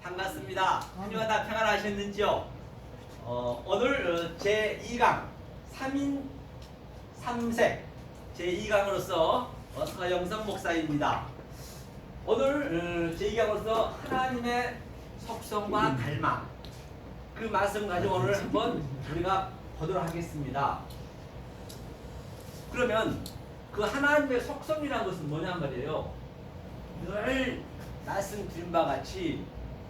반갑습니다. 한 주간 다 평안하셨는지요? 오늘 제2강 3인 3색 제2강으로서 서영선 목사입니다. 오늘 제2강으로서 하나님의 속성과 닮아 그 말씀 가지고 오늘 한번 우리가 보도록 하겠습니다. 그러면 그 하나님의 속성이라는 것은 뭐냐 말이에요. 늘 말씀드린 바 같이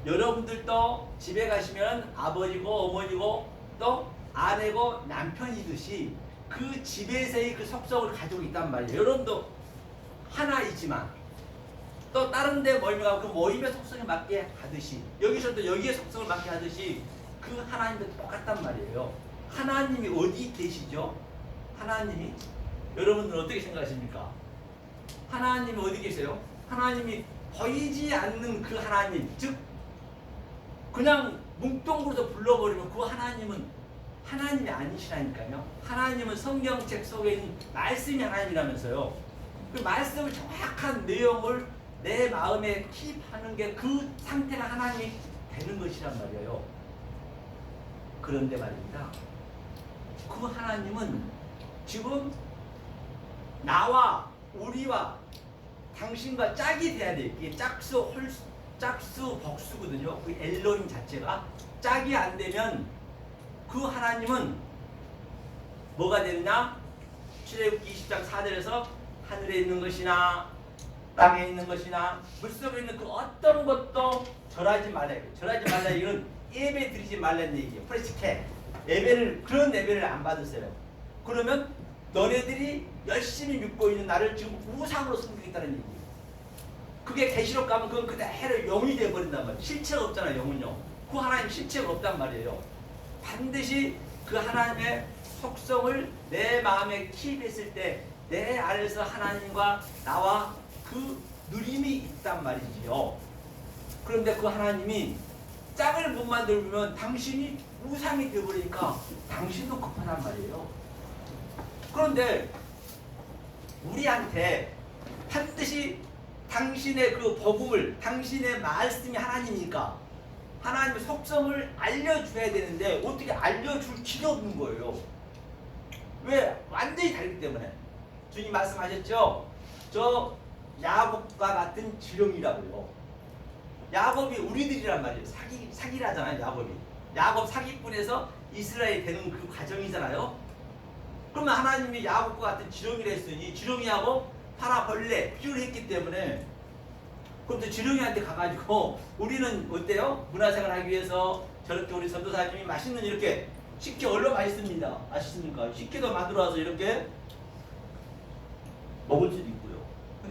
여러분들도 집에 가시면 아버지고 어머니고 또 아내고 남편이듯이 그 집에서의 그 속성을 가지고 있단 말이에요. 여러분도 하나이지만 또 다른 데 모임에 가고 그 모임의 속성에 맞게 하듯이 여기서도 여기의 속성을 맞게 하듯이 그 하나님도 똑같단 말이에요. 하나님이 어디 계시죠? 하나님이 여러분들은 어떻게 생각하십니까? 하나님이 어디 계세요? 하나님이 보이지 않는 그 하나님, 즉 그냥 뭉뚱그려서 불러버리면 그 하나님은 하나님이 아니시라니까요. 하나님은 성경책 속에 있는 말씀이 하나님이라면서요. 그 말씀을 정확한 내용을 내 마음에 킵하는 게 그 상태가 하나님이 되는 것이란 말이에요. 그런데 말입니다. 그 하나님은 지금 나와 우리와 당신과 짝이 돼야 돼. 이게 짝수, 짝수, 복수거든요. 그 엘로힘 자체가 짝이 안 되면 그 하나님은 뭐가 되느냐? 출애굽기 20장 4절에서 하늘에 있는 것이나 땅에 있는 것이나 물속에 있는 그 어떤 것도 절하지 말라. 절하지 말라 이건 예배 드리지 말라는 얘기예요. 프레시케 예배를 그런 예배를 안 받으세요. 그러면 너네들이 열심히 믿고 있는 나를 지금 우상으로 섬기고 있다는 얘기예요. 그게 계시록 가면 그건 그대로 영이 되어버린단 말이에요. 실체가 없잖아요. 영은요. 그 하나님 실체가 없단 말이에요. 반드시 그 하나님의 속성을 내 마음에 킵했을 때 내 안에서 하나님과 나와 그 누림이 있단 말이지요. 그런데 그 하나님이 짝을 못 만들면 당신이 우상이 되어버리니까 당신도 급하단 말이에요. 그런데 우리한테 반드시 당신의 그 복음을, 당신의 말씀이 하나님이니까 하나님의 속성을 알려줘야 되는데 어떻게 알려줄 길이 없는 거예요. 왜? 완전히 다르기 때문에. 주님 말씀하셨죠? 저 야곱과 같은 지렁이라고요. 야곱이 우리들이란 말이에요. 사기라잖아요. 야곱이. 야곱 사기꾼에서 이스라엘이 되는 그 과정이잖아요. 그러면 하나님이 야곱과 같은 지렁이를 했으니 지렁이하고 파라 벌레 비유를 했기 때문에 그럼 또 지렁이한테 가가지고 우리는 어때요? 문화생활 하기 위해서 저렇게 우리 전도사님이 맛있는 이렇게 식혜 얼로 맛있습니다. 맛있습니까? 식혜도 만들어와서 이렇게 먹을 수도 있고요.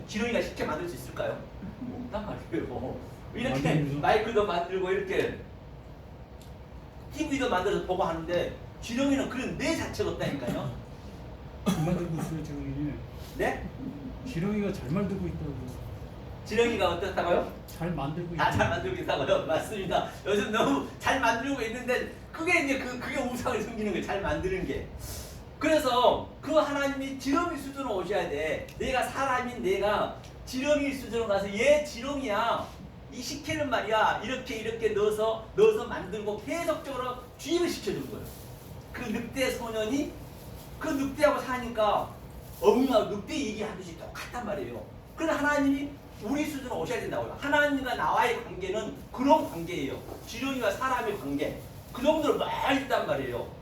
지렁이가 식혜 만들 수 있을까요? 없단 말이에요. 이렇게 마이크도 만들고 이렇게 TV도 만들어서 보고 하는데 지렁이는 그런 뇌 자체가 없다니까요. 잘 만들고 있어요, 지렁이. 네? 지렁이가 잘 만들고 있다고. 지렁이가 어떻다고요? 잘 만들고 다 있다고. 잘 만들고 있다고요? 맞습니다. 요즘 너무 잘 만들고 있는데 그게 이제 그게 우상을 숨기는 거예요. 잘 만드는 게. 그래서 그 하나님이 지렁이 수준으로 오셔야 돼. 내가 사람인 내가 지렁이 수준으로 가서 얘 지렁이야. 이 식혜는 말이야. 이렇게 넣어서 만들고 계속적으로 주입을 시켜준 거예요. 그 늑대 소년이 그 늑대하고 사니까 어흥하고 늑대 얘기하듯이 똑같단 말이에요. 그래서 하나님이 우리 수준으로 오셔야 된다고요. 하나님과 나와의 관계는 그런 관계예요. 지렁이와 사람의 관계. 그 정도로 멀리 있단 말이에요.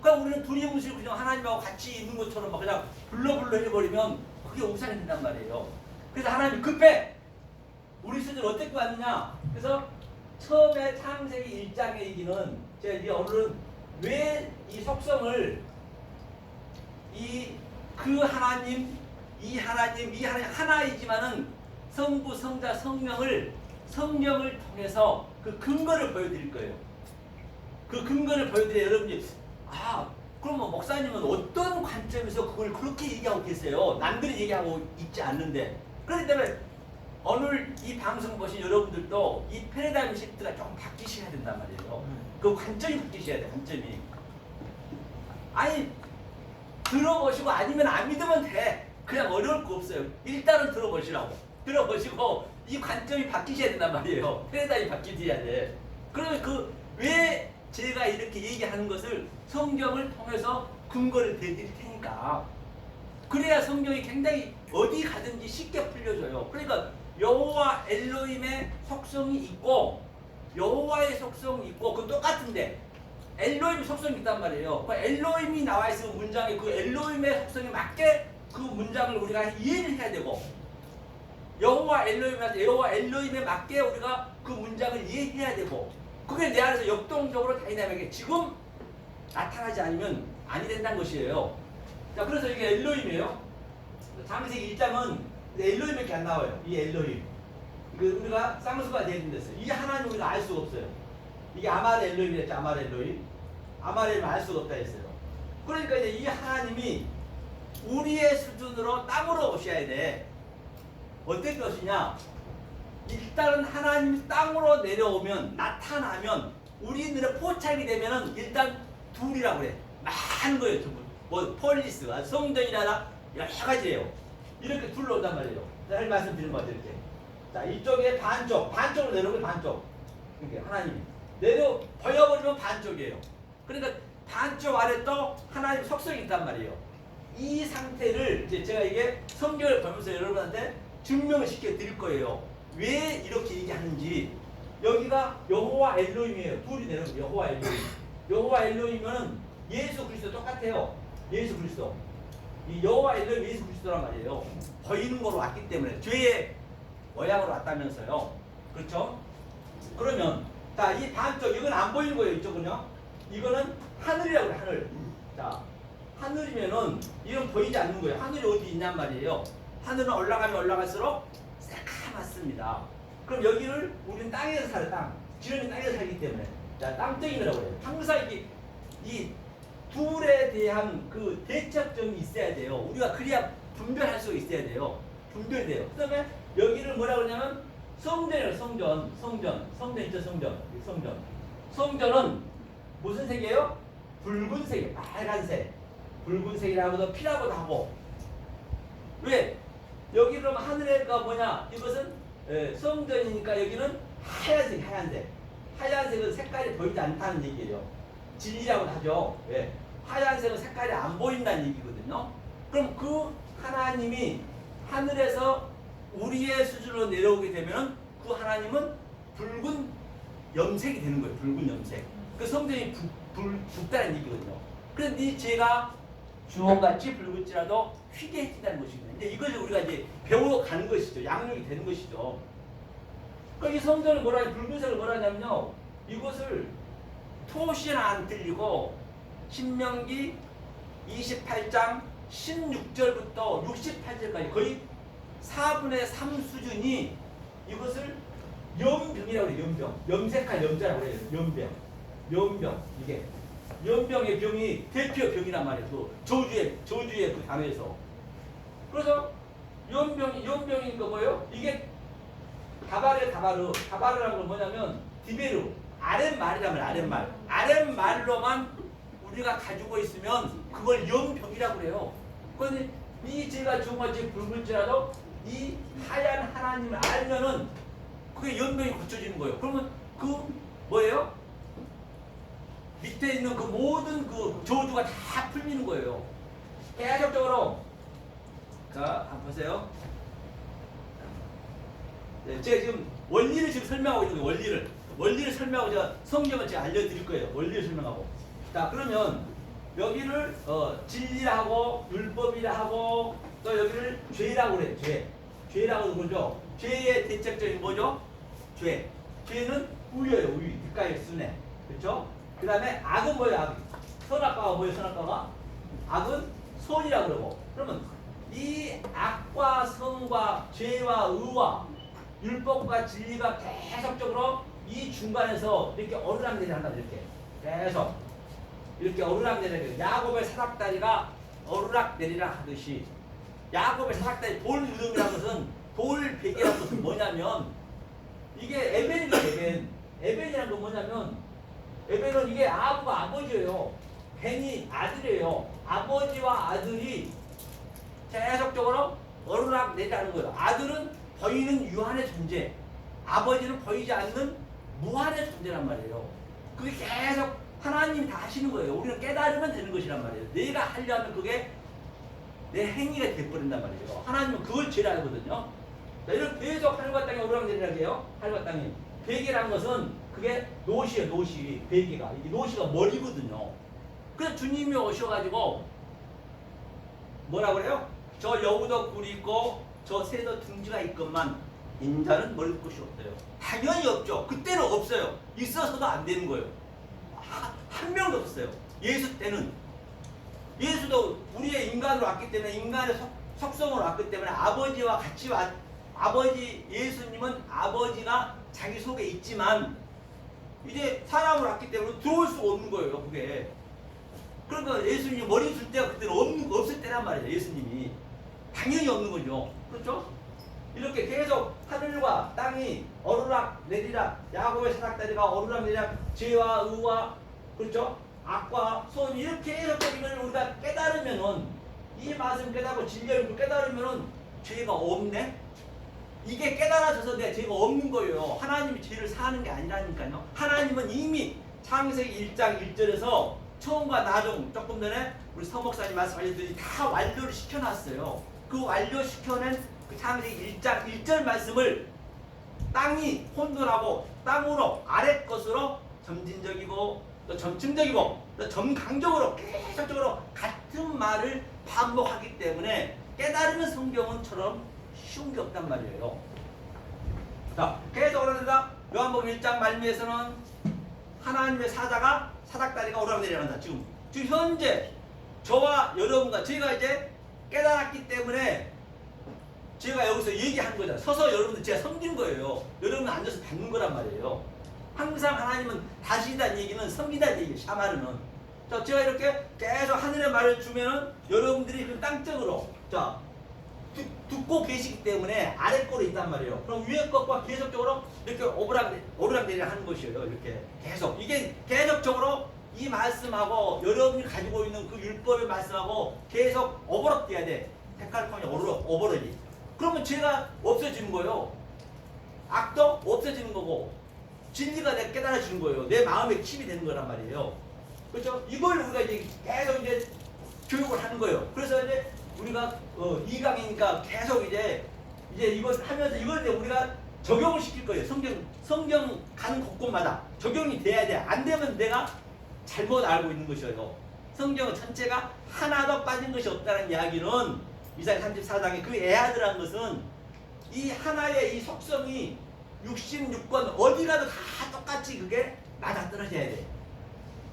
그러니까 우리는 두리뭉실 그냥 하나님하고 같이 있는 것처럼 막 그냥 불러불러 해버리면 그게 우상이 된단 말이에요. 그래서 하나님이 급해. 우리 수준을 어떻게 왔느냐. 그래서 처음에 창세기 1장의 얘기는 제가 이제 오늘은 왜 이 속성을 그 하나님 하나이지만은 성부, 성자, 성령을 통해서 그 근거를 보여드릴 거예요. 그 근거를 보여드려야 여러분이 그러면 목사님은 어떤 관점에서 그걸 그렇게 얘기하고 계세요? 남들이 얘기하고 있지 않는데. 그렇기 때문에 오늘 이 방송 보신 여러분들도 이 패러다임 시프트가 좀 바뀌셔야 된단 말이에요. 그 관점이 바뀌셔야 돼요. 관점이. 아니 들어보시고 아니면 안 믿으면 돼. 그냥 어려울 거 없어요. 일단은 들어보시라고. 들어보시고 이 관점이 바뀌셔야 된단 말이에요. 패러다임이 바뀌어야 돼. 그러면 그 왜 제가 이렇게 얘기하는 것을 성경을 통해서 근거를 대드릴 테니까 그래야 성경이 굉장히 어디 가든지 쉽게 풀려줘요. 그러니까 여호와 엘로힘의 속성이 있고 여호와의 속성이 있고 그건 똑같은데 엘로힘 속성이 있단 말이에요. 그 엘로힘이 나와 있으면 문장에 그 엘로힘의 속성에 맞게 그 문장을 우리가 이해를 해야 되고 여호와 엘로힘에 맞게 우리가 그 문장을 이해해야 되고 그게 내 안에서 역동적으로 다이나믹하게 지금 나타나지 않으면 아니 된다는 것이에요. 자, 그래서 이게 엘로힘이에요. 창세기 1장은 엘로힘 이렇게 안 나와요. 이 엘로힘. 우리가 쌍수가 되어 있는 데서 이 하나님 우리가 알 수가 없어요. 이게 아말의 엘로힘이랬죠. 아말의 엘로힘. 아말의 엘로힘 알 수가 없다 했어요. 그러니까 이제 이 하나님이 우리의 수준으로 땅으로 오셔야 돼. 어떻게 오시냐? 일단은 하나님이 땅으로 내려오면 나타나면 우리들의 포착이 되면은 일단 둘이라고 그래. 많은 거예요. 전부. 뭐 폴리스, 성전이라나 여러 가지예요. 이렇게 둘로 온단 말이에요. 잘 말씀드린 것 같아요. 이렇게. 자, 이쪽에 반쪽으로 내려오면 반쪽. 이게 하나님이 버려버리면 반쪽이에요. 그러니까 반쪽 아래 또 하나님 속성이 있단 말이에요. 이 상태를 이제 제가 이게 성경을 보면서 여러분한테 증명을 시켜 드릴 거예요. 왜 이렇게 얘기하는지. 여기가 여호와 엘로힘이에요. 둘이 내려오면 여호와 엘로힘. 여호와 엘로힘은 예수 그리스도 똑같아요. 예수 그리스도. 이 여호와 엘로힘 예수 그리스도란 말이에요. 보이는 거로 왔기 때문에 죄의 모양으로 왔다면서요. 그렇죠? 그러면 자, 이 반쪽 이건 안 보이는 거예요. 이쪽은요. 이거는 하늘이라고 그래. 하늘. 자, 하늘이면은 이건 보이지 않는 거예요. 하늘이 어디 있냔 말이에요. 하늘은 올라가면 올라갈수록 새카맣습니다. 그럼 여기를 우리는 땅에서 살아요. 땅. 지름이 땅에서 살기 때문에. 자, 땅덩이라고 해요. 항상 이 둘에 대한 그 대척점이 있어야 돼요. 우리가 그래야 분별할 수 있어야 돼요. 분별돼요. 그 다음에 여기를 뭐라고 그러냐면 성전이에요. 성전 있죠. 성전은 무슨 색이에요? 붉은색이에요. 빨간색. 붉은색이라고도 피라고도 하고. 왜? 여기 그러면 하늘에가 뭐냐? 이것은 성전이니까 여기는 하얀색. 하얀색은 색깔이 보이지 않다는 얘기예요. 진리라고도 하죠. 왜? 하얀색은 색깔이 안 보인다는 얘기거든요. 그럼 그 하나님이 하늘에서 우리의 수준으로 내려오게 되면 그 하나님은 붉은 염색이 되는 거예요. 붉은 염색. 그 성전이 붉다는 얘기거든요. 그런데 제가 주홍같이 붉을지라도 휘게 해진다는 것입니다. 이제 이걸 우리가 이제 배워가는 것이죠. 양육이 되는 것이죠. 그러니까 이 성전을 붉은색을 뭐라 하냐면요. 이것을 토시는 안 틀리고 신명기 28장 16절부터 68절까지 거의 4분의 3 수준이 이것을 염병이라고 해요. 염병. 염색할 염자라고 해요. 염병. 이게 염병의 병이 대표 병이란 말이에요. 그 저주의 그 단어에서. 그래서 염병이니까 뭐예요? 이게 다바르라는 건 뭐냐면 디베르 아랫말이란 말이에요. 아랫말로만 우리가 가지고 있으면 그걸 염병이라고 그래요. 그런데 이 제가 주먹이 붉을지라도 이 하얀 하나님을 알면은 그게 염병이 고쳐지는 거예요. 그러면 그 뭐예요? 밑에 있는 그 모든 그 저주가 다 풀리는 거예요. 계속적으로. 자, 한번 보세요. 네, 제가 지금 원리를 지금 설명하고 있는 거예요. 원리를 설명하고 제가 성경을 제가 알려드릴 거예요. 원리를 설명하고. 자, 그러면 여기를 진리라고 율법이라 하고 또 여기를 죄라고 그래요. 죄라고 그러죠. 죄의 대책적이 뭐죠? 죄는 우유예요. 우유. 뒷가에 순해. 그렇죠? 그 다음에 악은 뭐예요? 악. 선악과가 뭐예요? 선악과가? 악은 손이라고 그러고. 그러면 이 악과 선과 죄와 의와 율법과 진리가 계속적으로 이 중간에서 이렇게 어루락내리락 한다. 이렇게 계속 이렇게 어루락내리락. 야곱의 사닥다리가 어루락내리락 하듯이 야곱의 사닥다리 돌 무덤이라는 것은 돌 베개라는 것은 뭐냐면 이게 에벤이에요. 에벤이라는 건 뭐냐면 에벤은 이게 아부가 아버지예요. 벤이 아들이에요. 아버지와 아들이 계속적으로 어루락내리락하는 거예요. 아들은 보이는 유한의 존재, 아버지는 보이지 않는 무한의 존재란 말이에요. 그게 계속 하나님이 다 하시는 거예요. 우리는 깨달으면 되는 것이란 말이에요. 내가 하려면 그게 내 행위가 돼버린단 말이에요. 하나님은 그걸 제일 알거든요. 자, 이렇게 계속 하늘과 땅이 오르락내리락 해요. 하늘과 땅이. 베개란 것은 그게 노시예요. 노시. 베개가. 이게 노시가 머리거든요. 그래서 주님이 오셔가지고 뭐라 그래요? 저 여우도 굴이 있고 저 새도 둥지가 있건만 인자는 멀을 곳이 없어요. 당연히 없죠. 그때는 없어요. 있어서도 안 되는 거예요. 한 명도 없어요. 예수 때는. 예수도 우리의 인간으로 왔기 때문에 인간의 속성으로 왔기 때문에 아버지와 같이 아버지 예수님은 아버지가 자기 속에 있지만 이제 사람으로 왔기 때문에 들어올 수가 없는 거예요. 그게. 그러니까 예수님이 머리 줄 때가 그때는 없을 때란 말이에요. 예수님이. 당연히 없는 거죠. 그렇죠? 이렇게 계속 하늘과 땅이 오르락 내리락 야곱의 사닥다리가 오르락 내리락 죄와 의와 그렇죠? 악과 소원 이렇게 계속 이걸 우리가 깨달으면은 이 말씀 깨닫고 진리를 깨달으면은 죄가 없네? 이게 깨달아져서 내 죄가 없는 거예요. 하나님이 죄를 사하는 게 아니라니까요. 하나님은 이미 창세기 1장 1절에서 처음과 나중 조금 전에 우리 서목사님 말씀하셨더니 다 완료를 시켜놨어요. 그 완료시켜낸 그 창세기 1장 1절 말씀을 땅이 혼돈하고 땅으로 아래 것으로 점진적이고 또 점층적이고 또 점강적으로 계속적으로 같은 말을 반복하기 때문에 깨달으면 성경은처럼 쉬운 게 없단 말이에요. 자, 계속 그러니까 요한복음 1장 말미에서는 하나님의 사자가 사닥다리가 오르락내리락한다. 지금 현재 저와 여러분과 제가 이제 깨달았기 때문에 제가 여기서 얘기한 거잖아요. 서서 여러분들 제가 섬긴 거예요. 여러분 앉아서 받는 거란 말이에요. 항상 하나님은 다시다는 얘기는 섬기다는 얘기예요. 샤마르는. 자, 제가 이렇게 계속 하늘의 말을 주면은 여러분들이 그 땅적으로 자 듣고 계시기 때문에 아래 거로 있단 말이에요. 그럼 위에 것과 계속적으로 이렇게 오르락내리락 하는 것이에요. 이렇게 계속 이게 계속적으로 이 말씀하고 여러분이 가지고 있는 그 율법의 말씀하고 계속 오버랩돼야 돼. 데칼코니 오버랩이. 그러면 죄가 없어지는 거예요. 악도 없어지는 거고 진리가 내가 깨달아지는 거예요. 내 마음에 칩이 되는 거란 말이에요. 그렇죠? 이걸 우리가 이제 계속 이제 교육을 하는 거예요. 그래서 이제 우리가 2강이니까 계속 이제 이걸 하면서 이걸 이제 우리가 적용을 시킬 거예요. 성경 가는 곳곳마다 적용이 돼야 돼. 안 되면 내가 잘못 알고 있는 것이에요. 성경 전체가 하나도 빠진 것이 없다는 이야기는 이사야 34장의 그 애하드라는 것은 이 하나의 이 속성이 66권 어디 가도 다 똑같이 그게 맞아떨어져야 돼.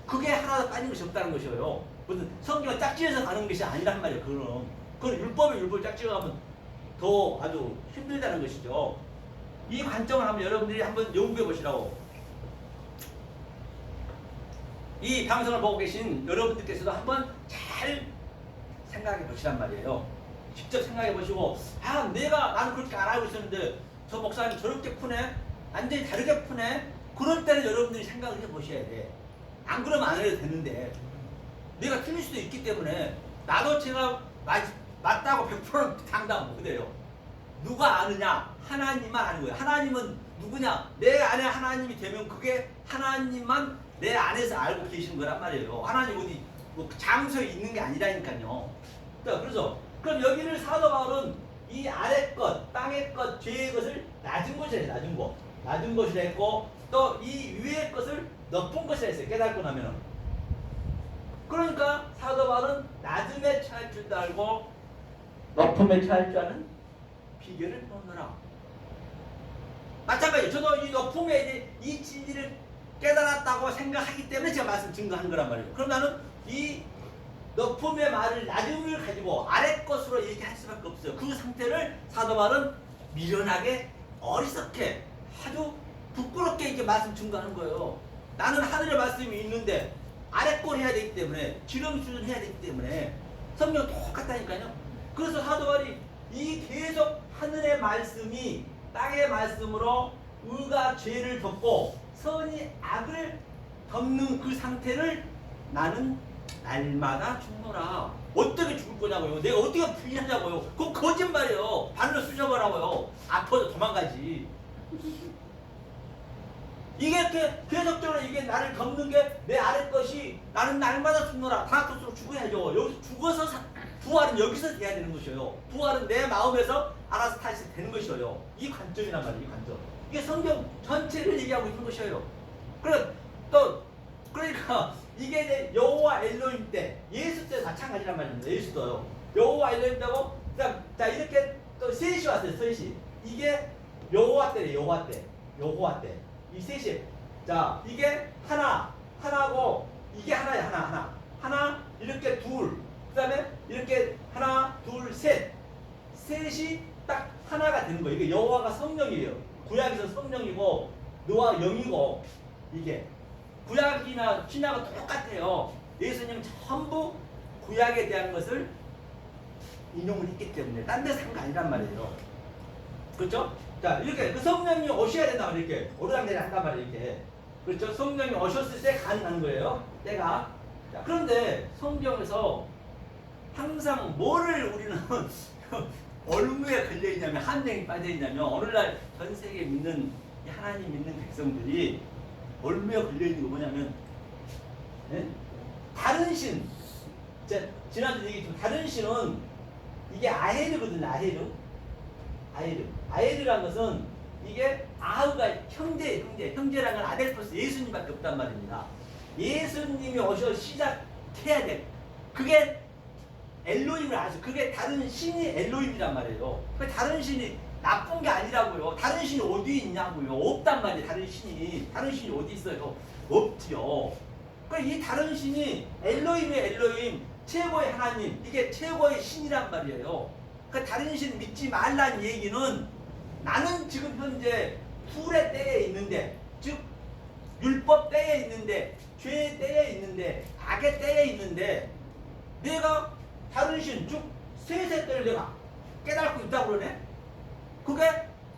그게 하나도 빠진 것이 없다는 것이에요. 무슨 성경을 짝지어서 가는 것이 아니란 말이에요. 그건 율법을 짝지어 가면 더 아주 힘들다는 것이죠. 이 관점을 한번 여러분들이 한번 연구해 보시라고. 이 방송을 보고 계신 여러분들께서도 한번 잘 생각해 보시란 말이에요. 직접 생각해 보시고 나는 그렇게 안 알고 있었는데 저 목사님 저렇게 푸네? 완전히 다르게 푸네? 그럴 때는 여러분들이 생각을 해 보셔야 돼. 안 그러면 안 해도 되는데 내가 틀릴 수도 있기 때문에 나도 제가 맞다고 100% 당당 못해요. 누가 아느냐? 하나님만 아는 거예요. 하나님은 누구냐? 내 안에 하나님이 되면 그게 하나님만 내 안에서 알고 계시는 거란 말이에요. 하나님 어디 뭐 장소에 있는 게 아니라니까요. 그래서 그럼 여기를 사도 바울은 이 아래 것, 땅의 것, 죄의 것을 낮은 것이라 해요. 낮은 것. 낮은 것이라 했고 또 이 위의 것을 높은 것이라 했어요. 깨닫고 나면은. 그러니까 사도 바울은 낮음에 처할 줄도 알고 높음에 처할 줄 아는 비결을 놓느라. 마찬가지로 저도 이 높음에 이제 이 진리를 깨달았다고 생각하기 때문에 제가 말씀 증거한 거란 말이에요. 그럼 나는 이 높음의 말을 낮음을 가지고 아래 것으로 얘기할 수밖에 없어요. 그 상태를 사도 바울은 미련하게 어리석게 아주 부끄럽게 이제 말씀 증거하는 거예요. 나는 하늘의 말씀이 있는데 아래 걸 해야 되기 때문에 지름 수준 해야 되기 때문에 성경 똑같다니까요. 그래서 사도 바울이 이 계속 하늘의 말씀이 땅의 말씀으로 의가 죄를 덮고 선이 악을 덮는 그 상태를 나는 날마다 죽노라. 어떻게 죽을 거냐고요? 내가 어떻게 부인하냐고요? 그거 거짓말이에요. 발로 쑤셔보라고요. 아파도 도망가지. 이게 계속적으로 이게 나를 덮는 게 내 아래 것이 나는 날마다 죽노라. 다나토스로 죽어야죠. 여기서 죽어서 부활은 여기서 돼야 되는 것이에요. 부활은 내 마음에서 아나스타시스 되는 것이에요. 이 관점이란 말이에요. 이 관점. 이게 성경 전체를 얘기하고 있는 것이에요. 그러니까 이게 이제 여호와 엘로힘 때 예수 때 마찬가지란 말입니다. 예수도요. 여호와 엘로힘 때고 자 이렇게 또 셋이 왔어요. 셋이. 이게 여호와 때래요. 여호와 때. 이 셋이. 자 이게 하나고 이게 하나야. 하나 이렇게 둘. 그다음에 이렇게 하나 둘 셋. 셋이 딱 하나가 되는 거예요. 이게 여호와가 성령이에요. 구약에서 성령이고 노아가 영이고 이게 구약이나 신약은 똑같아요. 예수님은 전부 구약에 대한 것을 인용을 했기 때문에 딴 데서 한 거 아니란 말이에요. 그렇죠? 자 이렇게 그 성령이 오셔야 된다 이렇게 오르락내리락 한단 말이에요. 이렇게 그렇죠? 성령이 오셨을 때 가능한 거예요. 때가. 자, 그런데 성경에서 항상 뭐를 우리는 얼무에 걸려 있냐면 한랭이 빠져 있냐면 오늘날 전 세계 믿는 하나님 믿는 백성들이 얼무에 걸려 있는 거 뭐냐면 다른 신. 지난주 얘기했지만 다른 신은 이게 아헤르거든요. 아헤르란 것은 이게 아흐가 형제라는 건 아델포스 예수님밖에 없단 말입니다. 예수님이 오셔 시작해야 돼. 그게 엘로힘을 아시죠? 그게 다른 신이 엘로힘이란 말이에요. 그 다른 신이 나쁜 게 아니라고요. 다른 신이 어디 있냐고요. 없단 말이에요. 다른 신이 어디 있어요? 없지요. 이 다른 신이 엘로힘 최고의 하나님, 이게 최고의 신이란 말이에요. 그 다른 신 믿지 말라는 얘기는 나는 지금 현재 풀의 때에 있는데, 즉 율법 때에 있는데, 죄의 때에 있는데, 악의 때에 있는데 내가 다른 신, 즉 셋의 때를 내가 깨닫고 있다고 그러네? 그게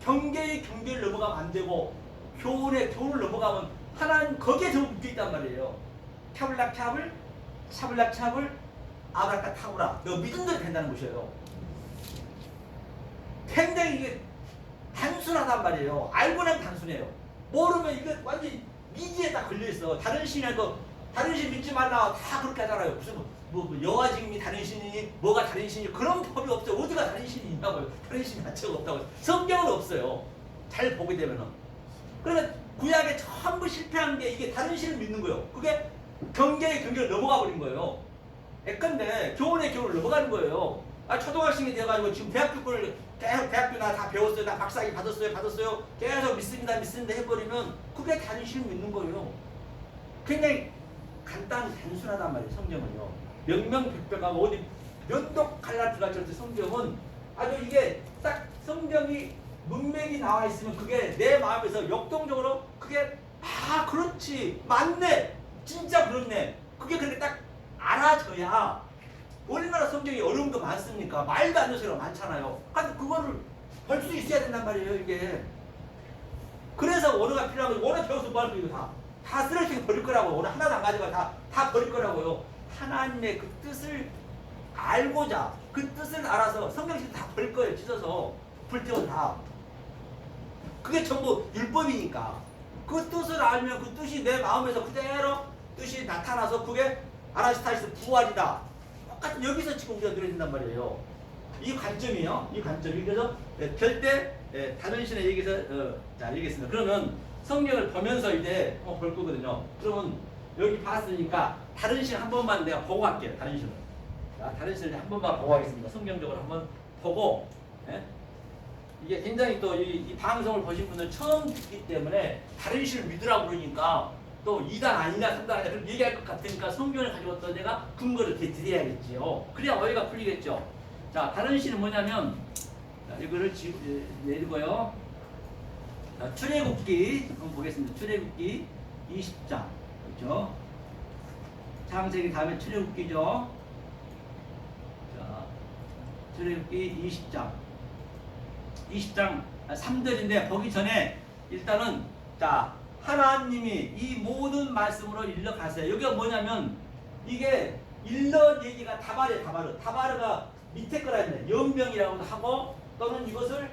경계의 경계를 넘어가면 안 되고 교훈의 교훈을 넘어가면 하나님 거기에 저 묶여 있단 말이에요. 캬블락 캬블 아브라카 타브라. 너 믿은 대로 된다는 것이에요. 굉장히 이게 단순하단 말이에요. 알고 나면 단순해요. 모르면 이거 완전히 미지에 딱 걸려있어. 다른 신에도 다른 신 믿지 말라 다 그렇게 하잖아요. 무슨 뭐 여화증이 다른 신이니 뭐가 다른 신이니 그런 법이 없어요. 어디가 다른 신이 있냐고요. 다른 신이 자체가 없다고요. 성경은 없어요. 잘 보게 되면은. 그러니까 구약에 전부 실패한 게 이게 다른 신을 믿는 거예요. 그게 경계의 경계를 넘어가 버린 거예요. 예컨대 교훈의 교훈을 넘어가는 거예요. 초등학생이 돼가지고 지금 대학교를 계속 대학교 나 다 배웠어요. 나 박사학위 받았어요. 계속 믿습니다 해버리면 그게 다른 신을 믿는 거예요. 굉장히 단순하단 말이에요. 성경은요. 명명백백하고 어디 면독 갈라지가 절대 성경은 아주 이게 딱 성경이 문맥이 나와 있으면 그게 내 마음에서 역동적으로 그게 그렇지 맞네 진짜 그렇네 그게 그렇게 딱 알아져야 얼마나 성경이 어려운 거 많습니까? 말도 안 되는 소리가 많잖아요. 근데 그거를 볼 수 있어야 된단 말이에요. 이게 그래서 원어가 필요한 거지. 원어 배워서 뭐 할 거예요? 다 쓰레기 버릴 거라고. 오늘 하나도 안 가져가 다 버릴 거라고요. 하나님의 그 뜻을 알고자 그 뜻을 알아서 성경식 다 버릴 거예요. 찢어서 불태워 다. 그게 전부 율법이니까 그 뜻을 알면 그 뜻이 내 마음에서 그대로 뜻이 나타나서 그게 아나스타시스 부활이다. 똑같은 여기서 지금 우리가 들어진단 말이에요. 이 관점이요. 이 관점이 그래서 절대 다른 신의 얘기에서 자 얘기했습니다. 그러면 성경을 보면서 이제 볼 거거든요. 그러면 여기 봤으니까 다른 신 한 번만 내가 보고 갈게요. 다른 신을. 자, 다른 신을 한 번만 보고 하겠습니다. 성경적으로 한번 보고 이게 굉장히 또 이 방송을 보신 분들 처음 듣기 때문에 다른 신을 믿으라고 그러니까 또 2단 아니냐 3단 아니냐 그렇게 얘기할 것 같으니까 성경을 가지고 또 내가 근거를 이렇게 드려야겠지요. 그래야 어휘가 풀리겠죠. 자, 다른 신은 뭐냐면 자, 이거를 내리고요. 자, 출애굽기 한번 보겠습니다. 출애굽기 20장 그렇죠? 창세기 다음에 출애굽기죠. 자, 출애굽기 20장 3절인데 보기 전에 일단은 자 하나님이 이 모든 말씀으로 일러가세요. 여기가 뭐냐면 이게 일러 얘기가 다바르. 다바르가 밑에 거라 했네. 연명이라고도 하고 또는 이것을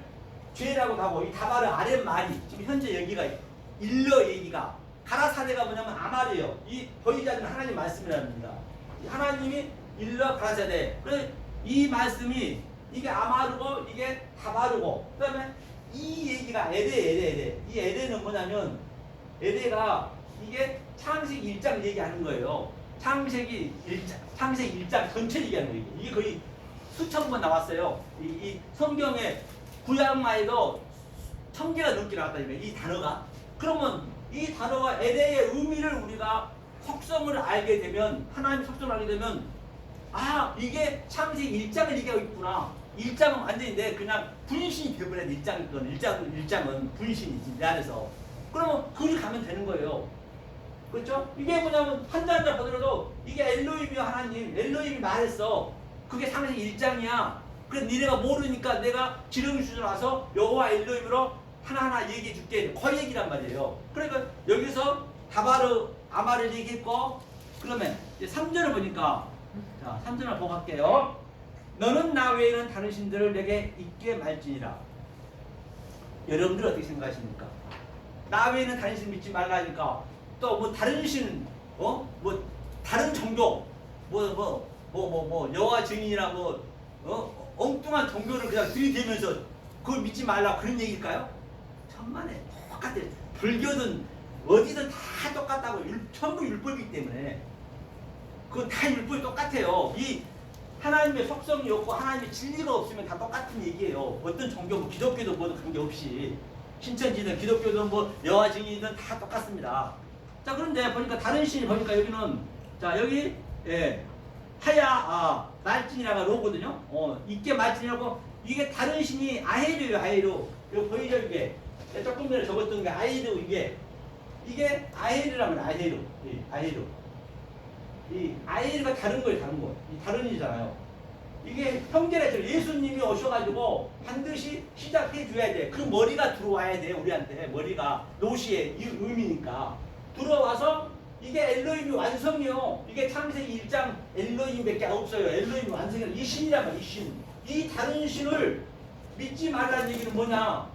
죄라고도 하고 이 다바르 아랫말이 지금 현재 여기가 일러 얘기가 가라사대가 뭐냐면 아말이에요. 이 보이지 않는 하나님 말씀이랍니다. 하나님이 일러 가라사대. 그래서 이 말씀이 이게 아마르고 이게 다바르고 그다음에 이 얘기가 에데. 이 에데는 뭐냐면 에데가 이게 창세기 1장 얘기하는 거예요. 창세기 1장 전체 얘기하는 거예요. 이게 거의 수천 번 나왔어요. 이 성경에 구약마에도 1000개가 넘게 나왔다니까 이 단어가. 그러면 이 단어가 에데의 의미를 우리가 속성을 알게 되면 하나님의 속성을 알게 되면 아 이게 창세기 1장을 얘기하고 있구나. 1장은 완전히 내 그냥 분신이 되어버려야 돼. 1장은 분신이지 내 안에서. 그러면 그리 가면 되는 거예요. 그렇죠? 이게 뭐냐면 한자 보더라도 이게 엘로힘이야. 하나님 엘로힘이 말했어. 그게 창세기 1장이야. 그래서 니네가 모르니까 내가 지렁이 수준 와서 여호와 엘로힘으로 하나하나 얘기해 줄게. 그 얘기란 말이에요. 그러니까 여기서 다바르 아마를 얘기했고 그러면 이제 3절을 보니까 자 3절을 보고 갈게요. 너는 나 외에는 다른 신들을 내게 있게 말지니라. 여러분들 어떻게 생각하십니까? 나 외에는 다른 신 믿지 말라니까 또 뭐 다른 신 뭐 다른 종교 여호와 증인이라 엉뚱한 종교를 그냥 들이대면서 그걸 믿지 말라 그런 얘기일까요? 천만에 똑같아. 불교든 어디든 다 똑같다고 전부 율법이기 때문에 그건 다 율법이 똑같아요. 이 하나님의 속성이 없고 하나님의 진리가 없으면 다 똑같은 얘기예요. 어떤 종교 뭐 기독교도 뭐도 관계없이 신천지든 기독교든 뭐 여호와 증인이든 다 똑같습니다. 자 그런데 보니까 다른 신이 보니까 여기는 자 여기 하야 말진이라가 로거든요. 이게 말진이라고 이게 다른 신이 아헤르예요. 아헤르. 이거 보이죠 이게 조금 전에 적었던 게 아헤르 이게 아헤르라면 아헤르. 아헤르. 이 아헤르가 다른 거예요. 다른 거. 이 다른 일이잖아요. 이게 형제라죠. 예수님이 오셔가지고 반드시 시작해 줘야 돼. 그 머리가 들어와야 돼. 우리한테 머리가 노시의 의미니까 들어와서 이게 엘로힘이 완성이요. 이게 창세기 1장 엘로힘밖에 없어요. 엘로힘이 완성이라 이 신이란 말이야. 이 신. 이 다른 신을 믿지 말라는 얘기는 뭐냐?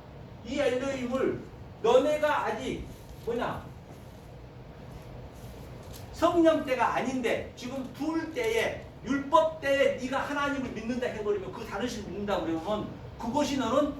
이 엘로힘을 너네가 아직 뭐냐? 성령 때가 아닌데 지금 둘 때에 율법 때에 네가 하나님을 믿는다 해버리면 그 다른 신을 믿는다 그러면 그것이 너는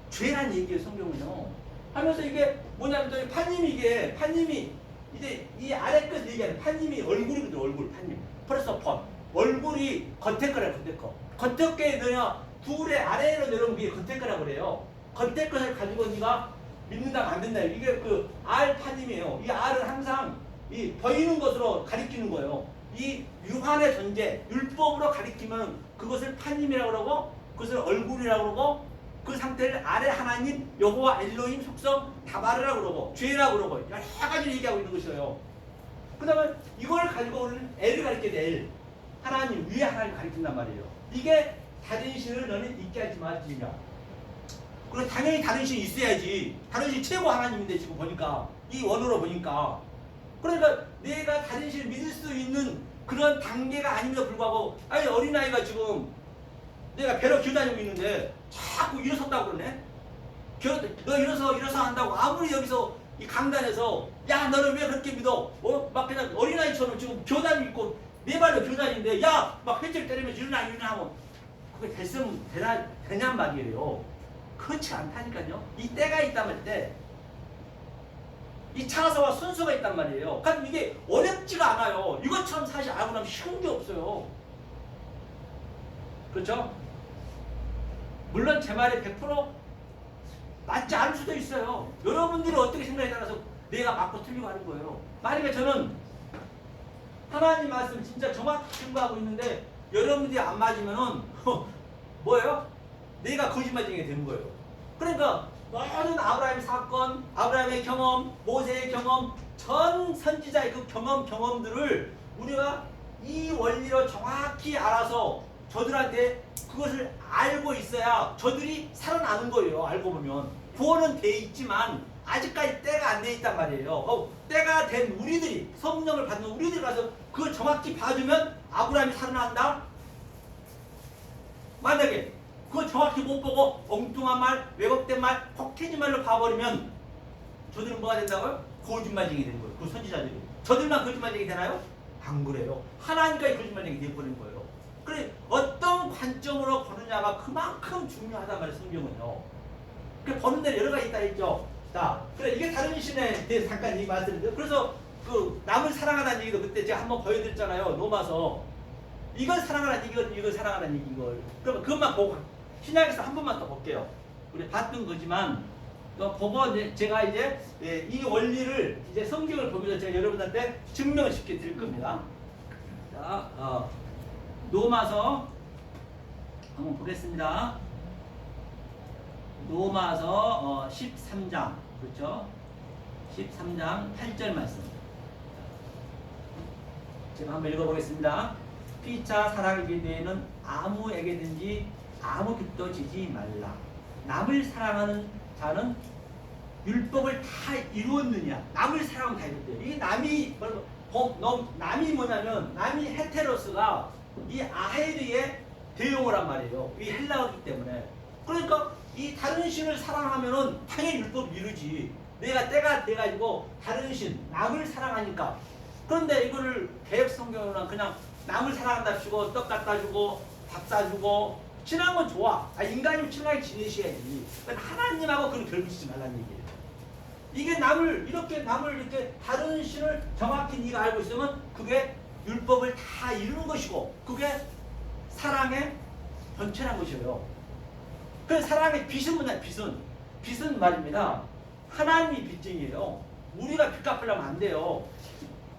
죄란 얘기예요. 성경은요. 하면서 이게 뭐냐면 판님이 이제 이 아래 것을 얘기하는 판님이 얼굴이거든. 얼굴 판님 프레서폰 얼굴이 겉에 거라 겉에 거 겉에 거에 너냐 둘의 아래로 내려온 게 겉에 거라고 그래요. 겉에 것을 가지고 네가 믿는다 안 된다. 이게 그 알 판님이에요. 이 알은 항상 이 보이는 것으로 가리키는 거예요. 이 유한의 존재 율법으로 가리키면 그것을 판님이라고 그러고 그것을 얼굴이라고 그러고 그 상태를 아래 하나님 여호와 엘로힘 속성 다바르라고 그러고 죄라고 그러고 여러 가지를 얘기하고 있는 것이에요. 그 다음에 이걸 가지고 우리는 L을 가리켜야 돼. L. 하나님 위에 하나님 가리킨단 말이에요. 이게 다른 신을 너는 있게 하지 말지니라. 그럼 당연히 다른 신이 있어야지. 다른 신이 최고 하나님인데 지금 보니까 이 원어로 보니까 그러니까 내가 다른 신을 믿을 수 있는 그런 단계가 아님에도 불구하고 아니 어린아이가 지금 내가 배로 기어다니고 있는데 자꾸 일어섰다고 그러네. 너 일어서 한다고 아무리 여기서 이 강단에서 야 너는 왜 그렇게 믿어? 막 그냥 어린아이처럼 지금 기어다니고 있고 네 발로 기어다니는데 야 막 회초리 때리면서 일어나 하면 그게 되냔 말이에요. 그렇지 않다니까요. 이 때가 있단 말이에요. 이 차서와 순서가 있단 말이에요. 그러니까 이게 어렵지가 않아요. 이것처럼 사실 알고 나면 쉬운 게 없어요. 그렇죠? 물론 제 말이 100% 맞지 않을 수도 있어요. 여러분들이 어떻게 생각에 따라서 내가 맞고 틀리고 하는 거예요. 만약에 저는 하나님 말씀 진짜 정확히 증거하고 있는데 여러분들이 안 맞으면은 뭐예요? 내가 거짓말쟁이가 되는 거예요. 그러니까 모든 아브라함의 사건, 아브라함의 경험, 모세의 경험, 전 선지자의 그 경험들을 우리가 이 원리로 정확히 알아서 저들한테 그것을 알고 있어야 저들이 살아나는 거예요. 알고 보면 구원은 돼 있지만 아직까지 때가 안 돼 있단 말이에요. 때가 된 우리들이 성령을 받는 우리들이 가서 그걸 정확히 봐주면 아브라함이 살아난다. 만약에 그걸 정확히 못 보고 엉뚱한 말, 왜곡된 말, 혹해진 말로 봐버리면 저들은 뭐가 된다고요? 거짓말쟁이 되는 거예요. 그 선지자들이. 저들만 거짓말쟁이 되나요? 안 그래요. 하나님까지 거짓말쟁이 되어버리는 거예요. 그래 어떤 관점으로 보느냐가 그만큼 중요하단 말이에요. 성경은요. 그 보는 데는 여러 가지 있다 했죠. 자, 그래 이게 다른 신에 대해서 잠깐 이 말씀드려요. 그래서 그 남을 사랑하다는 얘기도 그때 제가 한번 보여드렸잖아요. 로마서. 이걸 사랑하라는 얘기, 이걸 사랑하라는 얘기, 이걸. 그러면 그것만 보고 신약에서 한 번만 더 볼게요. 우리 봤던 거지만 또 보고 이제 제가 이제 이 원리를 이제 성경을 보면서 제가 여러분한테 증명을 시켜 드릴 겁니다. 자, 로마서 한번 보겠습니다. 로마서 13장 그렇죠? 13장 8절 말씀. 제가 한번 읽어보겠습니다. 피차 사랑하게 되는 아무에게든지 아무 빚도 지지 말라. 남을 사랑하는 자는 율법을 다 이루었느냐. 남을 사랑하면 다 이뤘대요. 이게 남이 뭐냐면 남이 헤테로스가 이 아헤르의 대용어란 말이에요. 이 헬라어이기 때문에. 그러니까 이 다른 신을 사랑하면은 당연히 율법을 이루지. 내가 때가 돼가지고 다른 신, 남을 사랑하니까. 그런데 이거를 개혁 성경으로는 그냥 남을 사랑한답시고 떡 갖다 주고 밥 사주고 친한 건 좋아. 인간이면 친하게 지내셔야지. 하나님하고 그런 결부짓지 말라는 얘기예요. 이게 남을 이렇게 다른 신을 정확히 네가 알고 있으면 그게 율법을 다 이루는 것이고 그게 사랑의 본체란 것이에요. 그 사랑의 빚은 뭐냐? 빚은 말입니다. 하나님이 빚쟁이에요. 우리가 빚 갚으려면 안 돼요.